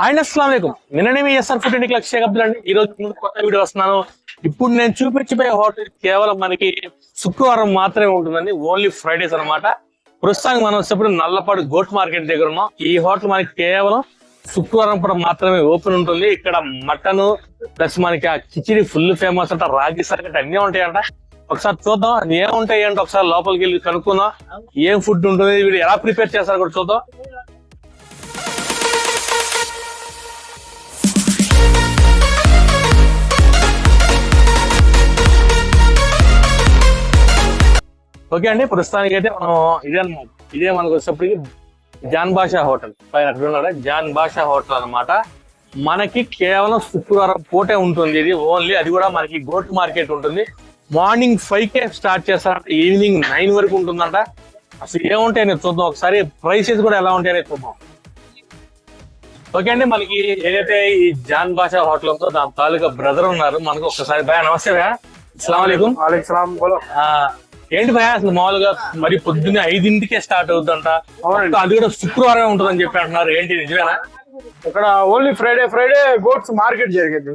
Hi అస్సలాముఅలైకుం. నిన్ననే మీ SR food ఇండికి Sheikh Abdul అండి. ఈ రోజు కొత్త వీడియో వస్తున్నాను. ఇప్పుడు నేను చూపించబోయే హోటల్ కేవలం మనకి శుక్రవారం మాత్రమే ఉంటుందండి. ఓన్లీ ఫ్రైడేస్ అనమాట. ప్రస్తుతానికి మనం వచ్చేప్పుడు నల్లపాడు గోట్ మార్కెట్ దగ్గర ఉన్నాం. ఈ హోటల్ మనకి కేవలం శుక్రవారం పూట మాత్రమే ఓపెన్ ఉంటుంది. ఇక్కడ మటన్ ప్లస్ మనకి ఆ కిచిడి ఫుల్ ఫేమస్ అంట, రాగి సర్కట్ అన్నీ ఉంటాయంట. ఒకసారి చూద్దాం ఏముంటాయి అంటే ఒకసారి లోపలికి వెళ్ళి కనుక్కుందాం. ఏం ఫుడ్ ఉంటుంది, వీళ్ళు ఎలా ప్రిపేర్ చేస్తారు కూడా చూద్దాం. ఓకే అండి, ప్రస్తుతానికి అయితే మనం ఇదే మనకు వచ్చేప్పటికి జాన్ బాషా హోటల్ పైన అక్కడ ఉన్నారా, జాన్ బాషా హోటల్ అనమాట. మనకి కేవలం శుక్రవారం పూటే ఉంటుంది ఇది ఓన్లీ. అది కూడా మనకి గోట్ మార్కెట్ ఉంటుంది. మార్నింగ్ 5కే స్టార్ట్ చేస్తారంట, ఈవినింగ్ 9 వరకు ఉంటుందంట. అసలు ఏముంటాయి అనేది చూద్దాం ఒకసారి. ప్రైసెస్ కూడా ఎలా ఉంటాయి అనేది చూద్దాం. ఓకే అండి, మనకి ఏదైతే ఈ జాన్ బాషా హోటల్ ఉందో దాని తాలూకా బ్రదర్ ఉన్నారు మనకు. ఒక్కసారి భయ నమస్తే భయ. అస్సలాముఅలైకుం. ఏంటి భయ అసలు మామూలుగా మరి పొద్దున్నే 5కే స్టార్ట్ అవుతుందంట, అది కూడా శుక్రవారం ఉంటుందని చెప్పి అంటున్నారు. ఏంటి నిజమేనా? ఇక్కడ ఓన్లీ ఫ్రైడే గోట్స్ మార్కెట్ జరిగింది,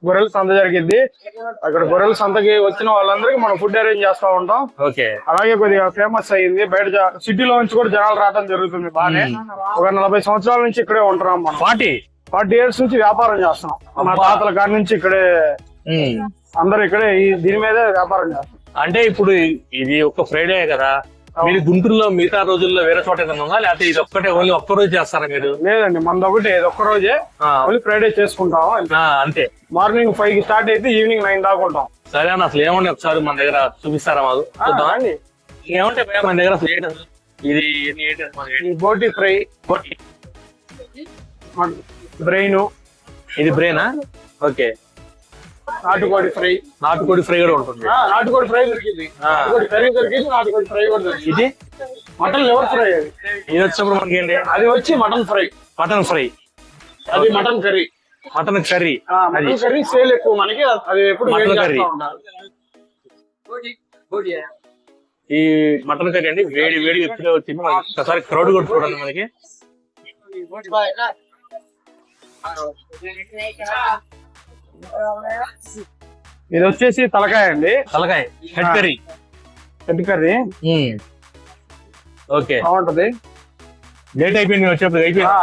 గొర్రెల సంత జరిగింది. అక్కడ గొర్రెల సంతకి వచ్చిన వాళ్ళందరికీ మనం ఫుడ్ అరేంజ్ చేస్తా ఉంటాం. ఓకే, అలాగే కొద్దిగా ఫేమస్ అయ్యింది. బయట సిటీలో నుంచి కూడా జనాలు రావడం జరుగుతుంది బానే. ఒక 40 సంవత్సరాల నుంచి ఇక్కడే ఉంటున్నాం మనం. 40 years నుంచి వ్యాపారం చేస్తున్నాం. మా తాతల కాడి నుంచి ఇక్కడే అందరు ఇక్కడే దీని మీదే వ్యాపారం చేస్తాం. అంటే ఇప్పుడు ఇది ఒక ఫ్రైడే కదా, మీరు గుంటూరులో మిగతా రోజుల్లో వేరే చోట ఏదైనా ఉందా, లేకపోతే ఇది ఒక్కటే ఓన్లీ ఒక్క రోజు చేస్తారా మీరు? లేదండి, మనది ఒకటి ఒక్క రోజే ఓన్లీ ఫ్రైడే చేసుకుంటాం అంతే. మార్నింగ్ 5కి స్టార్ట్ అయితే ఈవినింగ్ 9 దాకా ఉంటాం. సరే అన్న, అసలు ఏముండే ఒకసారి మన దగ్గర చూపిస్తారా మాకు? చూద్దాం ఏముంటాయి మన దగ్గర అసలు. ఇది బోటి ఫ్రై, బ్రెయిన్. ఇది బ్రెయినా? ఓకే. నాటుకోడి ఫ్రై కూడా ఉంటుంది. నాటుకోడి ఫ్రై దొరికింది, కర్రీ దొరికింది, నాటుకోడి ఫ్రై కూడా దొరికింది. ఇది మటన్ లివర్ ఫ్రై. ఇది వచ్చినప్పుడు మనకి ఏంటి? అది వచ్చి మటన్ ఫ్రై. అది mutton curry. Mutton curry sale ఎక్కువ మనకి. అది ఎప్పుడు మటన్ కర్రీ. ఈ మటన్ కర్రీ అండి వేడి ఎప్పుడే వచ్చింది. ఒకసారి క్రౌడ్ కూడా చూడండి మనకి. ఇది వచ్చేసి తలకాయ అండి. Head curry. ఓకే, బాగుంటది. లేట్ అయిపోయింది వచ్చేప్పుడు.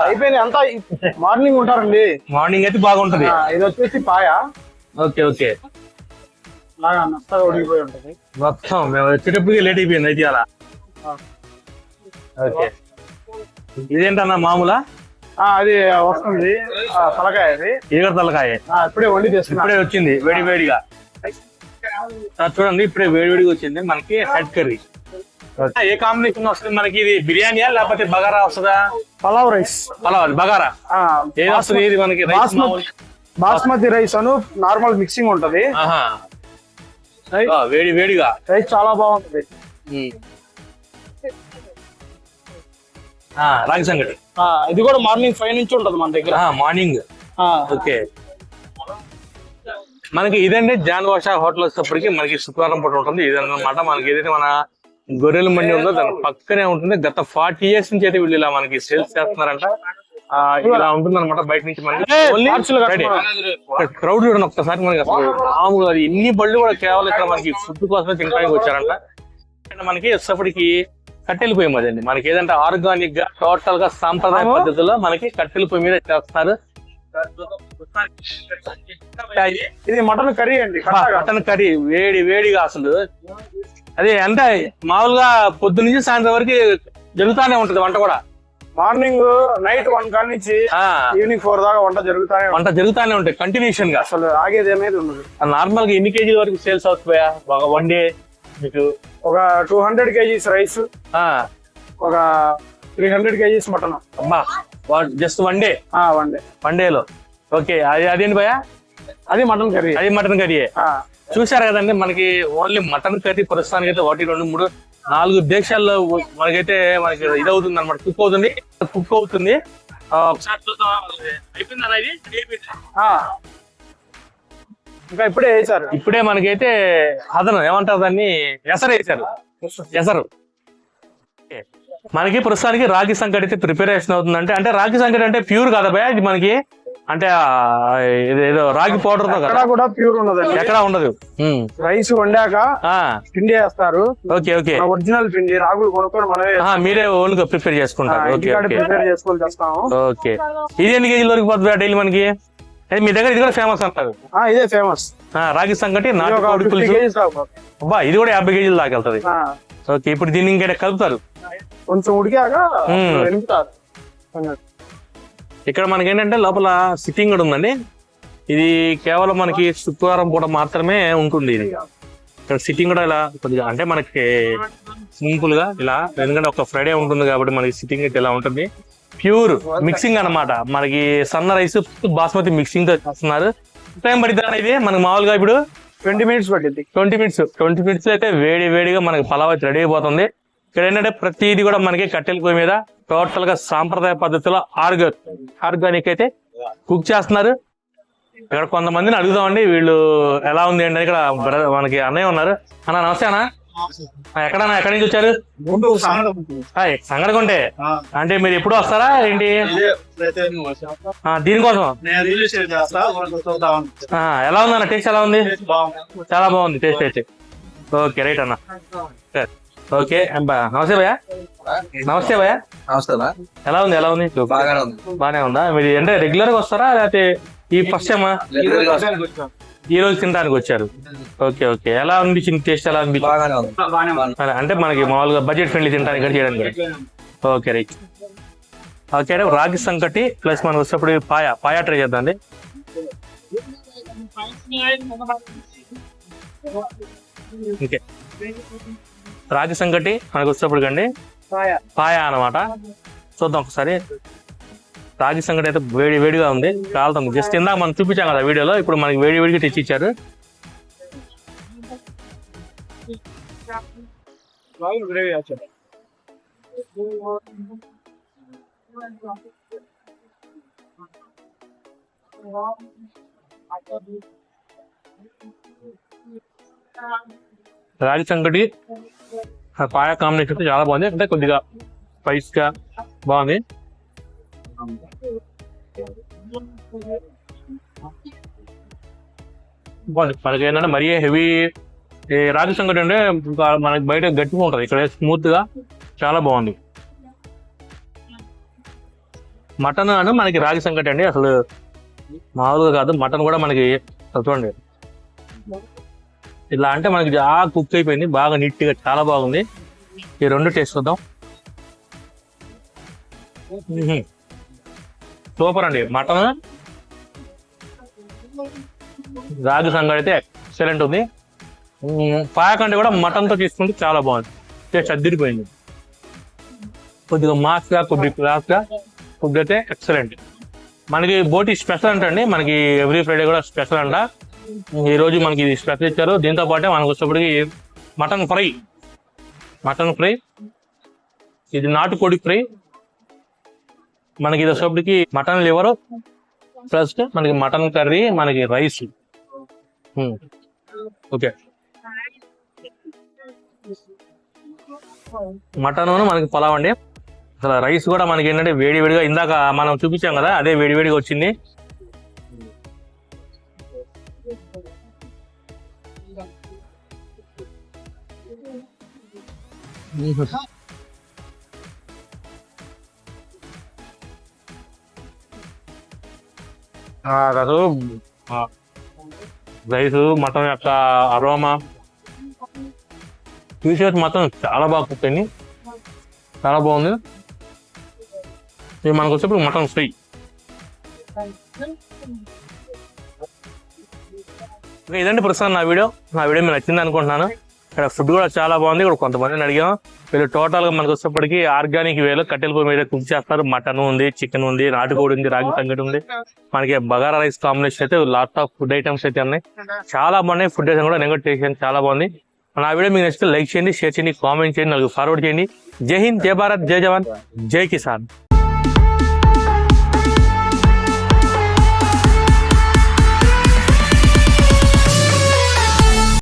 అయిపోయింది అంతా. మార్నింగ్ ఉంటారండి. మార్నింగ్ అయితే బాగుంటది. ఇది వచ్చేసి పాయ. ఓకే. బాగా నచ్చగా ఉడికిపోయి ఉంటది మొత్తం. మేము వచ్చేటప్పటికి లేట్ అయిపోయింది అయితే అలా. ఓకే, ఇదేంటన్నా మామూలా? అది వస్తుంది తలకాయ. ఇది కూడా తలకాయ. ఇప్పుడే వండి ఇప్పుడే వచ్చింది వేడిగా. చూడండి ఇప్పుడే వేడిగా వచ్చింది మనకి హెడ్ కర్రీ. ఏ కాంబినేషన్ వస్తుంది మనకి? ఇది బిర్యానీయా లేకపోతే బగారా వస్తుందా? పలావ్ రైస్. బగారా ఏది వస్తుంది? ఇది మనకి బాస్మతి రైస్ అను నార్మల్ మిక్సింగ్ ఉంటది. వేడిగా రైస్ చాలా బాగుంటది. రాగి సంగటి. ఇది కూడా మార్నింగ్ 5 నుంచి ఉంటది మన దగ్గర. మార్నింగ్. ఓకే, మనకి ఇదండి జాన్ బాషా హోటల్ వచ్చేటప్పటికి మనకి శుక్రవారం పూట ఉంటుంది. ఇదన్నమాట మనకి ఏదైతే మన గొర్రెల మండి ఉందో దాని పక్కనే ఉంటుంది. గత 40 years నుంచి అయితే వీళ్ళు ఇలా మనకి సేల్స్ చేస్తున్నారంట. ఇలా ఉంటుంది అనమాట. బయట నుంచి మనకి క్రౌడ్ చూడండి ఒక్కసారి. మనకి అసలు మామూలు అది ఎన్ని బళ్ళు కూడా కేవలం ఇక్కడ మనకి ఫుడ్ కోసమే తినడానికి వచ్చారంట. మనకి వచ్చేప్పటికి కట్టెల పొయ్యి మీద అండి. మనకి ఏదంటే ఆర్గానిక్ గా టోటల్ గా సాంప్రదాయ పద్ధతిలో మనకి కట్టెల పొయ్యి మీద చేస్తారు. ఇది మటన్ కర్రీ అండి. మటన్ కర్రీ వేడిగా అసలు. అదే అంటే మామూలుగా పొద్దు నుంచి సాయంత్రం వరకు జరుగుతానే ఉంటది వంట కూడా. మార్నింగ్ నైట్ 1 కాడ నుంచి ఈవినింగ్ 4 దాకా వంట జరుగుతానే ఉంటాయి కంటిన్యూషన్ గా. అసలు ఆగేది అనేది ఉండదు. నార్మల్ గా ఎన్ని కేజీల వరకు సేల్స్ అవుతాయా వన్ డే మీకు? ఒక 200 kgs రైస్, ఒక 300 kgs మటన్. అబ్బా, జస్ట్ వన్ డేలో. ఓకే, అదేంటి భయ? అది మటన్ కర్రీ. చూసారు కదండి, మనకి ఓన్లీ మటన్ కర్రీ ప్రస్తుతానికి అయితే 1, 2, 3, 4 దేశాల్లో మనకి ఇదవుతుంది అనమాట. కుక్ అవుతుంది. ఒకసారి చూద్దాం. అయిపోయింది. ఇంకా ఇప్పుడే వేసారు. ఇప్పుడే మనకైతే అదనం ఏమంటారు దాన్ని, ఎసరు వేసారు. మనకి ప్రస్తుతానికి రాగి సంకటి అయితే ప్రిపరేషన్ అవుతుందంటే, అంటే రాగి సంకటి అంటే ప్యూర్ కదా భయ ఇది మనకి, అంటే ఏదో రాగి పౌడర్ ఎక్కడ కూడా ప్యూర్ ఉండదండి, ఎక్కడ ఉండదు. రైస్ వండాక పిండి వేస్తారు. ఓకే ఓకే, ఒరిజినల్ పిండి రాగులు కొనుక్కొని మనమే మీరే ఓన్ గా ప్రిపేర్ చేసుకుంటారు. ఓకే ఓకే ప్రిపేర్ చేసుకొని చేస్తాము. ఓకే, ఇది ఎన్ని కేజీల వరకు పోతుంది డైలీ మనకి? మీ దగ్గర ఇది కూడా ఫేమస్ అంటారు. ఇదే ఫేమస్ రాగి సంకటి, నాటుకోడి పులుసు. అబ్బా, ఇది కూడా 50 కేజీలు దాకా వెళ్తుంది. ఓకే, ఇప్పుడు దీన్ని ఇంకా కలుపుతారు, కొంచెం ఉడికాక వెనుపుతారు. ఇక్కడ మనకి ఏంటంటే లోపల సిట్టింగ్ కూడా ఉందండి. ఇది కేవలం మనకి శుక్రవారం పూట మాత్రమే ఉంటుంది. ఇది ఇక్కడ సిట్టింగ్ కూడా ఇలా కొద్దిగా, అంటే మనకి సింపుల్ గా ఇలా, ఎందుకంటే ఒక ఫ్రైడే ఉంటుంది కాబట్టి మనకి సిట్టింగ్ అయితే ఇలా ఉంటుంది. ప్యూర్ మిక్సింగ్ అన్నమాట. మనకి సన్న రైస్ బాస్మతి మిక్సింగ్ తో చేస్తున్నారు. టైం పడుతుంది ఇది మనకి మామూలుగా ఇప్పుడు 20 minutes పట్టింది. 20 minutes అయితే వేడి వేడిగా మనకి పలావ్ అయితే రెడీ అయిపోతుంది. ఇక్కడ ఏంటంటే ప్రతిదీ కూడా మనకి కట్టెల పొయ్యి మీద టోటల్ గా సాంప్రదాయ పద్ధతిలో ఆర్గానిక్ అయితే కుక్ చేస్తున్నారు. ఇక్కడ కొంతమందిని అడుగుదామండి వీళ్ళు ఎలా ఉంది అంటే. ఇక్కడ మనకి అన్నయ్య ఉన్నారు. అన్న నమస్తే అన్న, ఎక్కడన్నా ఎక్కడి నుంచి వచ్చారు? సంగడకుంటే అంటే మీరు ఎప్పుడు వస్తారా ఏంటి దీనికోసం? ఎలా ఉంది అన్న, టేస్ట్ ఎలా ఉంది? చాలా బాగుంది టేస్ట్ అయితే. ఓకే రైట్ అన్న, ఓకే. నమస్తే భయ్యా. నమస్తే భయ్యా. ఎలా ఉంది? ఎలా ఉంది? బాగానే ఉందా? మీరు అంటే రెగ్యులర్ గా వస్తారా లేకపోతే ఈ ఫస్ట్ టైమా? ఈ రోజు తినడానికి వచ్చారు. ఓకే ఓకే, ఎలా అనిపించింది? టేస్ట్ ఎలా అనిపించింది? అంటే మనకి మామూలుగా బడ్జెట్ ఫ్రెండ్లీ తినడానికి చేయడానికి. Okay right. ఓకే, రాగి సంకటి ప్లస్ మనం వచ్చేప్పుడు పాయా ట్రై చేద్దాం. ఓకే, రాగి సంకటి మనకు వచ్చేప్పుడు కండి పాయా అన్నమాట. చూద్దాం ఒకసారి. రాగి సంకటి అయితే వేడి వేడిగా ఉంది, కాలుతుంది. జస్ట్ ఇందాక మనం చూపించాం కదా వీడియోలో, ఇప్పుడు మనకి వేడి వేడిగా తెచ్చి ఇచ్చారు. రాగి సంకటి పాయా కాంబినేషన్ అయితే చాలా బాగుంది. అంటే కొద్దిగా స్పైస్ గా బాగుంది. మనకి ఏంటంటే మరీ హెవీ రాగి సంకటి అంటే మనకి బయట గట్టిగా ఉంటుంది, ఇక్కడ స్మూత్ గా చాలా బాగుంది. మటన్ అని మనకి రాగి సంకటి అండి అసలు మామూలుగా కాదు. మటన్ కూడా మనకి చూడండి ఇలా, అంటే మనకి బాగా కుక్ అయిపోయింది, బాగా నీట్ గా చాలా బాగుంది. ఈ రెండు టేస్ట్ చూద్దాం. సూపర్ అండి. మటన్ రాగి సంగటి అయితే ఎక్సలెంట్ ఉంది. పాయకంటే కూడా మటన్ తో తీసుకుంటే చాలా బాగుంది, టేస్ట్ అద్దరిపోయింది. కొద్దిగా మాస్ గా కొద్దిగా క్లాస్ గా ఫుడ్ అయితే ఎక్సలెంట్. మనకి బోటి స్పెషల్ అంటండి, మనకి ఎవ్రీ ఫ్రైడే కూడా స్పెషల్ అంట. ఈ రోజు మనకి ఇది స్పెషల్ ఇచ్చారు. దీంతో పాటే మనకు వచ్చేప్పటికి మటన్ ఫ్రై, ఇది నాటుకోడి ఫ్రై, మనకి ఇది వచ్చేప్పటికి మటన్ లివర్ ప్లస్ మనకి మటన్ కర్రీ, మనకి రైస్. ఓకే, మటన్ మనకి పలావ్ అండి. అసలు రైస్ కూడా మనకి ఏంటంటే వేడి వేడిగా, ఇందాక మనం చూపించాం కదా అదే వేడి వేడిగా వచ్చింది. రైస్ మటన్ యొక్క అరోమా పీసెస్ మాత్రం చాలా బాగా కుక్ అయింది, చాలా బాగుంది. ఇది మనకు వచ్చేప్పుడు మటన్ ఫ్రై. ఇదండి ప్రస్తుతం నా వీడియో మీకు నచ్చింది అనుకుంటున్నాను. ఇక్కడ ఫుడ్ కూడా చాలా బాగుంది. ఇక్కడ కొంతమందిని అడిగాం, వీళ్ళు టోటల్ గా మనకు వచ్చేప్పటికి ఆర్గానిక్ వేలో కట్టెల పొయ్యి మీద కుక్ చేస్తారు. మటన్ ఉంది, చికెన్ ఉంది, నాటుకోడి ఉంది, రాగి సంగటి ఉంది, మనకి బగారా రైస్ కాంబినేషన్ అయితే లాట్ ఆఫ్ ఫుడ్ ఐటమ్స్ అయితే ఉన్నాయి. చాలా బాగున్నాయి. ఫుడ్ ఐటమ్ కూడా నేను టేస్ట్ చేయండి, చాలా బాగుంది. నా వీడియో మీకు నచ్చితే లైక్ చేయండి, షేర్ చేయండి, కామెంట్ చేయండి, నాకు ఫార్వర్డ్ చేయండి. జై హింద్, జై భారత్, జై జవాన్, జై కిసాన్.